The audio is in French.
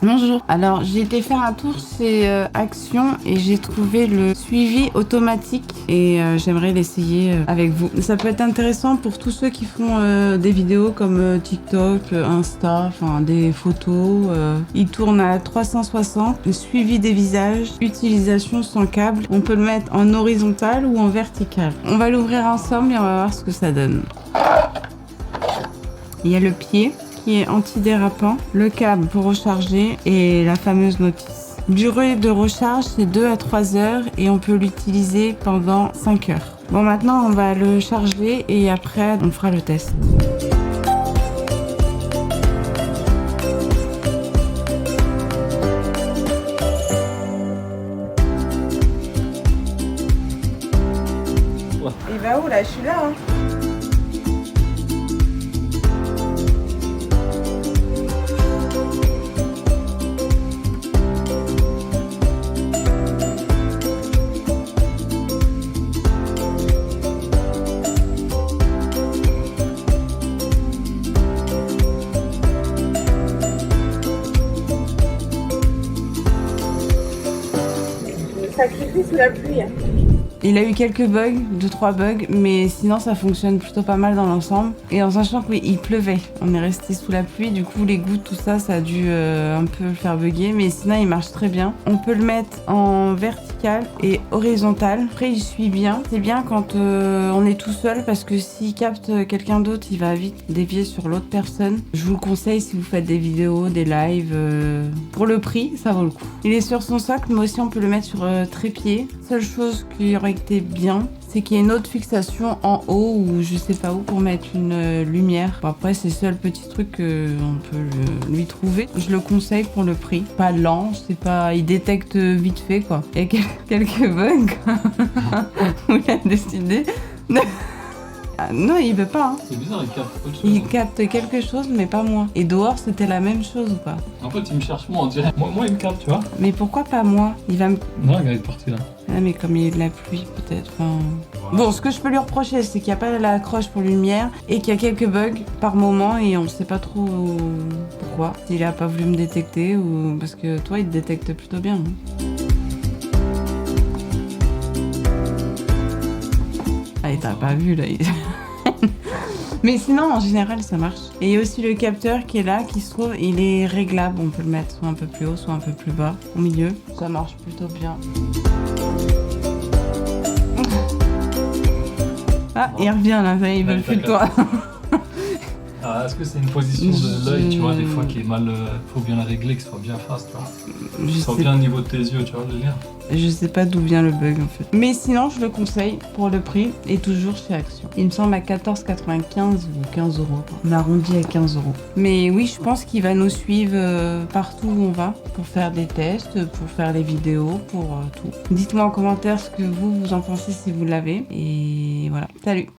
Bonjour. Alors, j'ai été faire un tour chez Action et j'ai trouvé le suivi automatique et j'aimerais l'essayer avec vous. Ça peut être intéressant pour tous ceux qui font des vidéos comme TikTok, Insta, enfin des photos. Il tourne à 360, le suivi des visages, utilisation sans câble. On peut le mettre en horizontal ou en vertical. On va l'ouvrir ensemble et on va voir ce que ça donne. Il y a le pied qui est antidérapant, le câble pour recharger et la fameuse notice. Durée de recharge, c'est 2 à 3 heures et on peut l'utiliser pendant 5 heures. Bon, maintenant, on va le charger et après, on fera le test. Il va où là? Je suis là, hein. Sacrifice sous la pluie. Il a eu quelques bugs, 2-3 bugs, mais sinon ça fonctionne plutôt pas mal dans l'ensemble. Et en sachant que oui, il pleuvait, on est resté sous la pluie, du coup les gouttes, tout ça, ça a dû un peu le faire bugger, mais sinon il marche très bien. On peut le mettre en vertical et horizontal. Après il suit bien. C'est bien quand on est tout seul parce que s'il capte quelqu'un d'autre, il va vite dévier sur l'autre personne. Je vous le conseille si vous faites des vidéos, des lives. Pour le prix, ça vaut le coup. Il est sur son socle, mais aussi on peut le mettre sur trépied. Seule chose qui aurait été bien, c'est qu'il y a une autre fixation en haut ou je sais pas où pour mettre une lumière. Bon, après, c'est le seul petit truc qu'on peut lui trouver. Je le conseille pour le prix. Pas lent, c'est pas... Il détecte vite fait, quoi. Il y a quelques bugs où il a décidé de... Ah, non, il veut pas. Hein. C'est bizarre, il capte autre chose. Il capte quelque chose, mais pas moi. Et dehors, c'était la même chose ou pas? En fait, il me cherche moi, on dirait. Moi, il me capte, tu vois. Mais pourquoi pas moi? Il va me... Non, regarde, il est parti là. Ah, mais comme il y a de la pluie, peut-être. Enfin... Bon, ce que je peux lui reprocher, c'est qu'il n'y a pas l'accroche pour lumière et qu'il y a quelques bugs par moment et on ne sait pas trop pourquoi. S'il a pas voulu me détecter ou... Parce que toi, il te détecte plutôt bien. Hein. Ah, t'as pas vu, là. Mais sinon, en général, ça marche. Et il y a aussi le capteur qui est là, qui se trouve, il est réglable. On peut le mettre soit un peu plus haut, soit un peu plus bas, au milieu. Ça marche plutôt bien. Ah, il revient là, il veut plus de toi. Ah, est-ce que c'est une position de l'œil, tu vois, des fois qui est mal. Faut bien la régler, que ce soit bien face, tu vois. Que ce soit bien au niveau de tes yeux, tu vois, le lien. Je sais pas d'où vient le bug en fait. Mais sinon, je le conseille pour le prix et toujours chez Action. Il me semble à 14,95 ou 15 euros. On arrondit à 15 euros. Mais oui, je pense qu'il va nous suivre partout où on va pour faire des tests, pour faire des vidéos, pour tout. Dites-moi en commentaire ce que vous en pensez si vous l'avez. Et voilà. Salut!